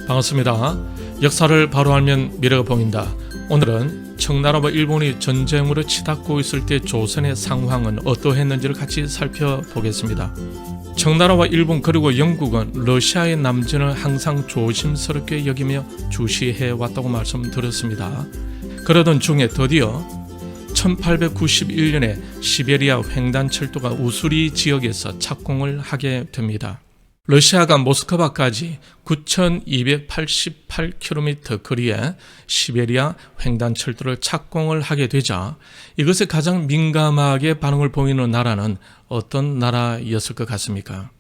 반갑습니다. 역사를 바로 알면 미래가 보인다. 오늘은 청나라와 일본이 전쟁으로 치닫고 있을 때 조선의 상황은 어떠했는지를 같이 살펴보겠습니다. 청나라와 일본 그리고 영국은 러시아의 남진을 항상 조심스럽게 여기며 주시해 왔다고 말씀드렸습니다. 그러던 중에 드디어 1891년에 시베리아 횡단철도가 우수리 지역에서 착공을 하게 됩니다. 러시아가 모스크바까지 9,288km 거리에 시베리아 횡단철도를 착공을 하게 되자 이것에 가장 민감하게 반응을 보이는 나라는 어떤 나라였을 것 같습니까?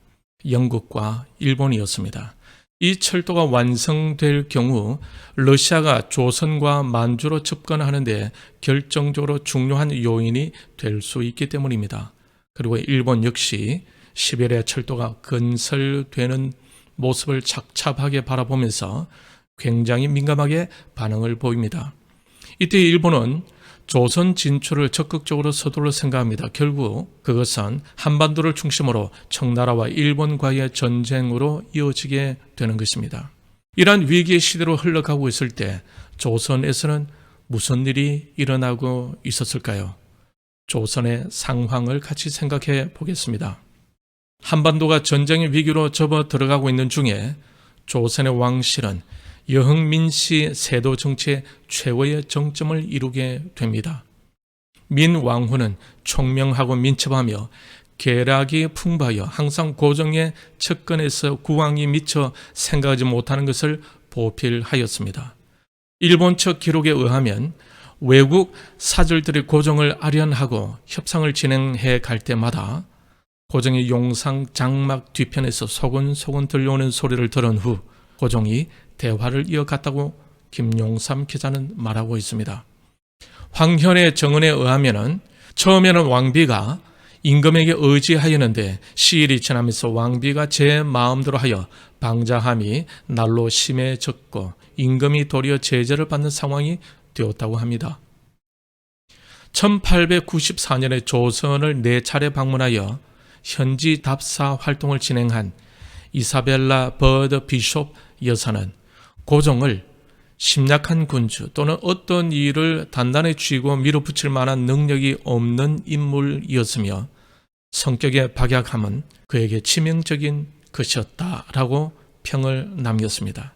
영국과 일본이었습니다. 이 철도가 완성될 경우 러시아가 조선과 만주로 접근하는데 결정적으로 중요한 요인이 될 수 있기 때문입니다. 그리고 일본 역시 시베리아 철도가 건설되는 모습을 착잡하게 바라보면서 굉장히 민감하게 반응을 보입니다. 이때 일본은 조선 진출을 적극적으로 서두를 생각합니다. 결국 그것은 한반도를 중심으로 청나라와 일본과의 전쟁으로 이어지게 되는 것입니다. 이러한 위기의 시대로 흘러가고 있을 때 조선에서는 무슨 일이 일어나고 있었을까요? 조선의 상황을 같이 생각해 보겠습니다. 한반도가 전쟁의 위기로 접어 들어가고 있는 중에 조선의 왕실은 여흥민씨 세도 정치의 최고의 정점을 이루게 됩니다. 민왕후는 총명하고 민첩하며 계략이 풍부하여 항상 고정에 측근에서 국왕이 미처 생각하지 못하는 것을 보필하였습니다. 일본 측 기록에 의하면 외국 사절들이 고정을 아련하고 협상을 진행해 갈 때마다 고종의 용상 장막 뒤편에서 소곤소곤 들려오는 소리를 들은 후 고종이 대화를 이어갔다고 김용삼 기자는 말하고 있습니다. 황현의 정언에 의하면 처음에는 왕비가 임금에게 의지하였는데 시일이 지나면서 왕비가 제 마음대로 하여 방자함이 날로 심해졌고 임금이 도리어 제재를 받는 상황이 되었다고 합니다. 1894년에 조선을 4차례 방문하여 현지 답사 활동을 진행한 이사벨라 버드 비숍 여사는 고종을 심약한 군주 또는 어떤 일을 단단히 쥐고 밀어붙일 만한 능력이 없는 인물이었으며 성격의 박약함은 그에게 치명적인 것이었다라고 평을 남겼습니다.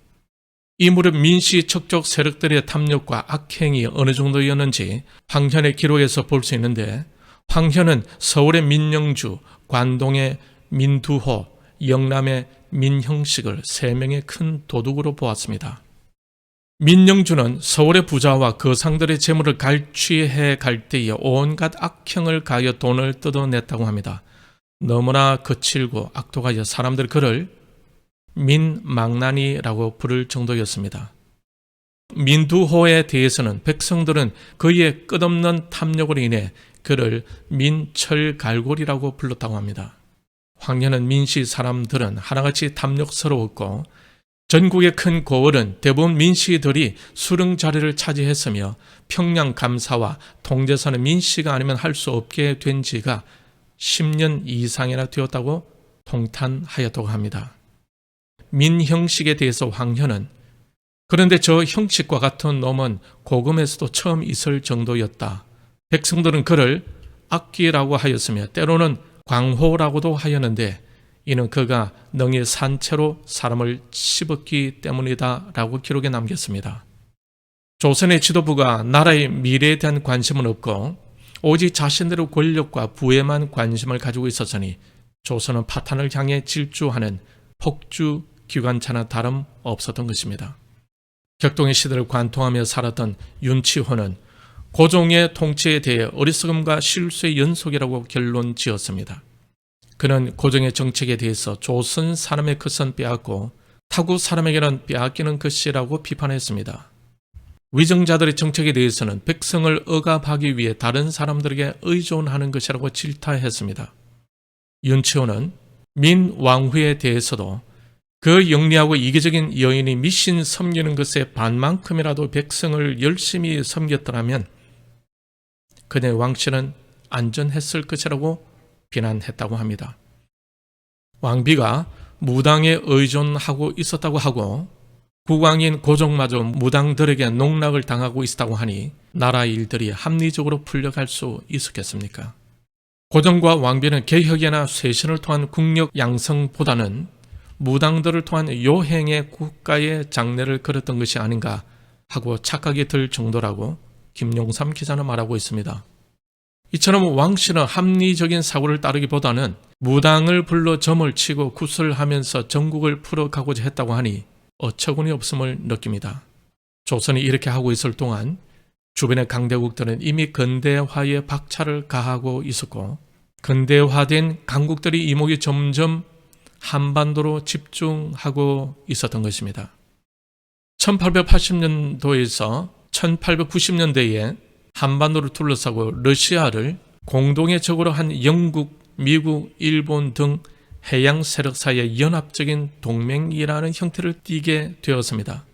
이 무렵 민씨 척족 세력들의 탐욕과 악행이 어느 정도였는지 황현의 기록에서 볼 수 있는데 황현은 서울의 민영주, 관동의 민두호, 영남의 민형식을 3명의 큰 도둑으로 보았습니다. 민영주는 서울의 부자와 거상들의 재물을 갈취해 갈 때에 온갖 악행을 가하여 돈을 뜯어냈다고 합니다. 너무나 거칠고 악독하여 사람들이 그를 민망난이라고 부를 정도였습니다. 민두호에 대해서는 백성들은 그의 끝없는 탐욕으로 인해 그를 민철갈골이라고 불렀다고 합니다. 황현은 민씨 사람들은 하나같이 탐욕스러웠고 전국의 큰 고을은 대부분 민씨들이 수릉 자리를 차지했으며 평양 감사와 통제사는 민씨가 아니면 할 수 없게 된 지가 10년 이상이나 되었다고 통탄하였다고 합니다. 민형식에 대해서 황현은 그런데 저 형식과 같은 놈은 고금에서도 처음 있을 정도였다. 백성들은 그를 악기라고 하였으며 때로는 광호라고도 하였는데 이는 그가 능히 산채로 사람을 씹었기 때문이다 라고 기록에 남겼습니다. 조선의 지도부가 나라의 미래에 대한 관심은 없고 오직 자신들의 권력과 부에만 관심을 가지고 있었으니 조선은 파탄을 향해 질주하는 폭주 기관차나 다름 없었던 것입니다. 격동의 시대를 관통하며 살았던 윤치호는 고종의 통치에 대해 어리석음과 실수의 연속이라고 결론 지었습니다. 그는 고종의 정책에 대해서 조선 사람의 것은 빼앗고 타국 사람에게는 빼앗기는 것이라고 비판했습니다. 위정자들의 정책에 대해서는 백성을 억압하기 위해 다른 사람들에게 의존하는 것이라고 질타했습니다. 윤치호는 민왕후에 대해서도 그 영리하고 이기적인 여인이 미신 섬기는 것에 반만큼이라도 백성을 열심히 섬겼더라면 그의 왕실은 안전했을 것이라고 비난했다고 합니다. 왕비가 무당에 의존하고 있었다고 하고 국왕인 고종마저 무당들에게 농락을 당하고 있었다고 하니 나라 일들이 합리적으로 풀려갈 수 있었겠습니까? 고종과 왕비는 개혁이나 쇄신을 통한 국력 양성보다는 무당들을 통한 요행의 국가의 장례를 걸었던 것이 아닌가 하고 착각이 들 정도라고 김용삼 기자는 말하고 있습니다. 이처럼 왕실은 합리적인 사고를 따르기보다는 무당을 불러 점을 치고 구슬하면서 전국을 풀어가고자 했다고 하니 어처구니 없음을 느낍니다. 조선이 이렇게 하고 있을 동안 주변의 강대국들은 이미 근대화에 박차를 가하고 있었고 근대화된 강국들이 이목이 점점 한반도로 집중하고 있었던 것입니다. 1880년도에서 1890년대에 한반도를 둘러싸고 러시아를 공동의 적으로 한 영국, 미국, 일본 등 해양 세력 사이의 연합적인 동맹이라는 형태를 띠게 되었습니다.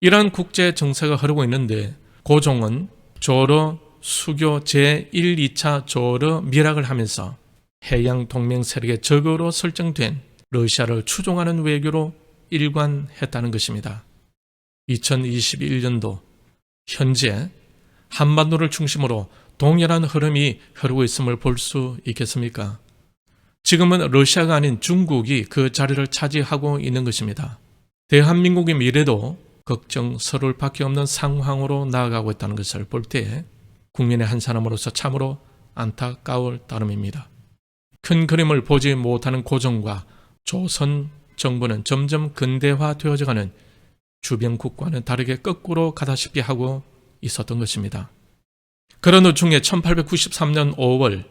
이러한 국제 정세가 흐르고 있는데 고종은 조러 수교 제1, 2차 조러 밀학을 하면서 해양 동맹 세력의 적으로 설정된 러시아를 추종하는 외교로 일관했다는 것입니다. 2021년도 현재 한반도를 중심으로 동일한 흐름이 흐르고 있음을 볼 수 있겠습니까? 지금은 러시아가 아닌 중국이 그 자리를 차지하고 있는 것입니다. 대한민국의 미래도 걱정스러울 밖에 없는 상황으로 나아가고 있다는 것을 볼 때 국민의 한 사람으로서 참으로 안타까울 따름입니다. 큰 그림을 보지 못하는 고종과 조선 정부는 점점 근대화되어져가는 주변국과는 다르게 거꾸로 가다시피 하고 있었던 것입니다. 그런 와중에 1893년 5월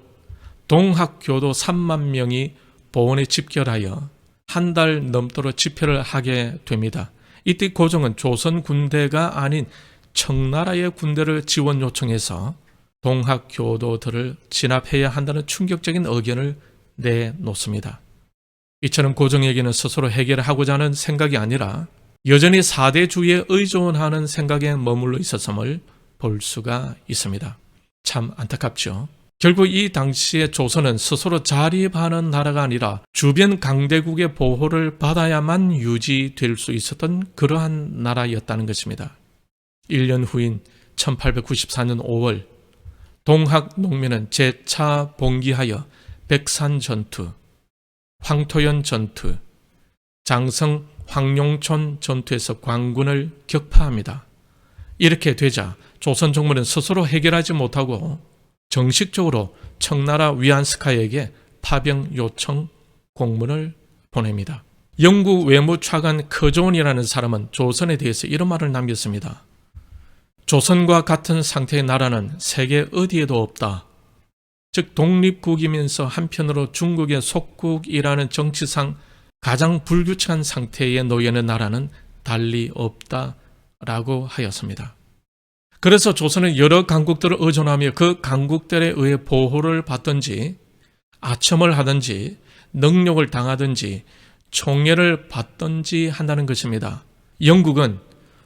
동학교도 3만 명이 보원에 집결하여 한 달 넘도록 집회를 하게 됩니다. 이때 고종은 조선 군대가 아닌 청나라의 군대를 지원 요청해서 동학교도들을 진압해야 한다는 충격적인 의견을 내놓습니다. 이처럼 고종에게는 스스로 해결하고자 하는 생각이 아니라 여전히 사대주의에 의존하는 생각에 머물러 있었음을 볼 수가 있습니다. 참 안타깝죠. 결국 이 당시에 조선은 스스로 자립하는 나라가 아니라 주변 강대국의 보호를 받아야만 유지될 수 있었던 그러한 나라였다는 것입니다. 1년 후인 1894년 5월 동학 농민은 재차 봉기하여 백산 전투, 황토연 전투, 장성 황룡촌 전투에서 광군을 격파합니다. 이렇게 되자 조선 정부는 스스로 해결하지 못하고 정식적으로 청나라 위안스카에게 파병 요청 공문을 보냅니다. 영국 외무차관 커존이라는 사람은 조선에 대해서 이런 말을 남겼습니다. 조선과 같은 상태의 나라는 세계 어디에도 없다. 즉 독립국이면서 한편으로 중국의 속국이라는 정치상 가장 불규칙한 상태에 놓여 있는 나라는 달리 없다라고 하였습니다. 그래서 조선은 여러 강국들을 의존하며 그 강국들에 의해 보호를 받든지 아첨을 하든지 능욕을 당하든지 총애를 받든지 한다는 것입니다. 영국은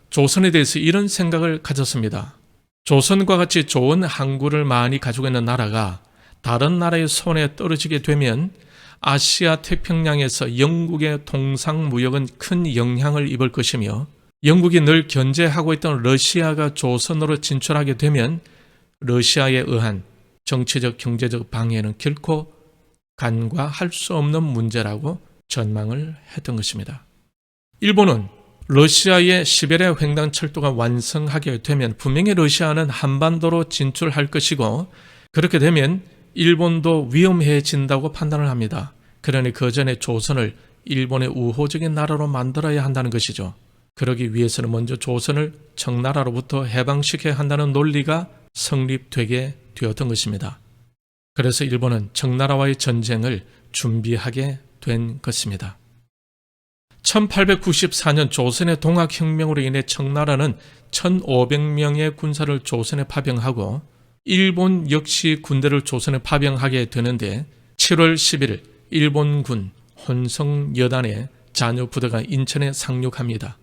조선에 대해서 이런 생각을 가졌습니다. 조선과 같이 좋은 항구를 많이 가지고 있는 나라가 다른 나라의 손에 떨어지게 되면 아시아 태평양에서 영국의 통상 무역은 큰 영향을 입을 것이며 영국이 늘 견제하고 있던 러시아가 조선으로 진출하게 되면 러시아에 의한 정치적 경제적 방해는 결코 간과할 수 없는 문제라고 전망을 했던 것입니다. 일본은 러시아의 시베리아 횡단 철도가 완성하게 되면 분명히 러시아는 한반도로 진출할 것이고 그렇게 되면 일본도 위험해진다고 판단을 합니다. 그러니 그 전에 조선을 일본의 우호적인 나라로 만들어야 한다는 것이죠. 그러기 위해서는 먼저 조선을 청나라로부터 해방시켜야 한다는 논리가 성립되게 되었던 것입니다. 그래서 일본은 청나라와의 전쟁을 준비하게 된 것입니다. 1894년 조선의 동학혁명으로 인해 청나라는 1500명의 군사를 조선에 파병하고 일본 역시 군대를 조선에 파병하게 되는데 7월 10일 일본군 혼성여단의 자녀 부대가 인천에 상륙합니다.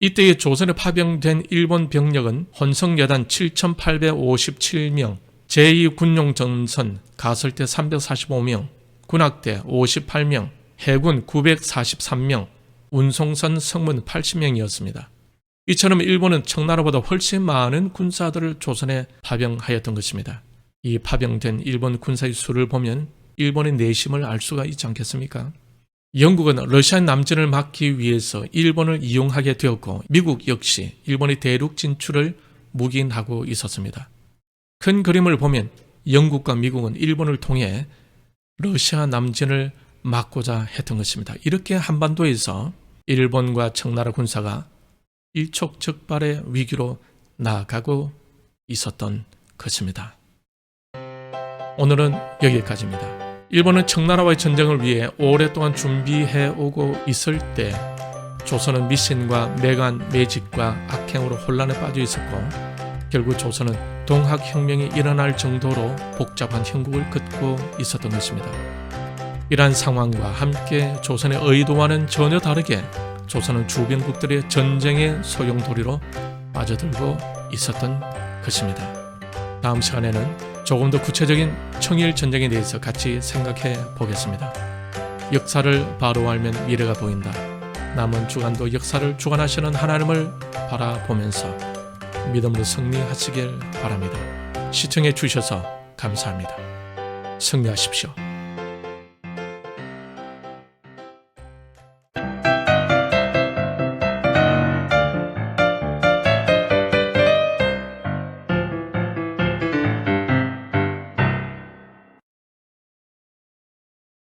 이때에 조선에 파병된 일본 병력은 혼성여단 7,857명, 제2군용전선 가설대 345명, 군악대 58명, 해군 943명, 운송선 성문 80명이었습니다. 이처럼 일본은 청나라보다 훨씬 많은 군사들을 조선에 파병하였던 것입니다. 이 파병된 일본 군사의 수를 보면 일본의 내심을 알 수가 있지 않겠습니까? 영국은 러시아 남진을 막기 위해서 일본을 이용하게 되었고 미국 역시 일본의 대륙 진출을 묵인하고 있었습니다. 큰 그림을 보면 영국과 미국은 일본을 통해 러시아 남진을 막고자 했던 것입니다. 이렇게 한반도에서 일본과 청나라 군사가 일촉즉발의 위기로 나아가고 있었던 것입니다. 오늘은 여기까지입니다. 일본은 청나라와의 전쟁을 위해 오랫동안 준비해 오고 있을 때 조선은 미신과 매관, 매직과 악행으로 혼란에 빠져 있었고 결국 조선은 동학혁명이 일어날 정도로 복잡한 형국을 긋고 있었던 것입니다. 이러한 상황과 함께 조선의 의도와는 전혀 다르게 조선은 주변국들의 전쟁의 소용돌이로 빠져들고 있었던 것입니다. 다음 시간에는 조금 더 구체적인 청일 전쟁에 대해서 같이 생각해 보겠습니다. 역사를 바로 알면 미래가 보인다. 남은 주간도 역사를 주관하시는 하나님을 바라보면서 믿음으로 승리하시길 바랍니다. 시청해 주셔서 감사합니다. 승리하십시오.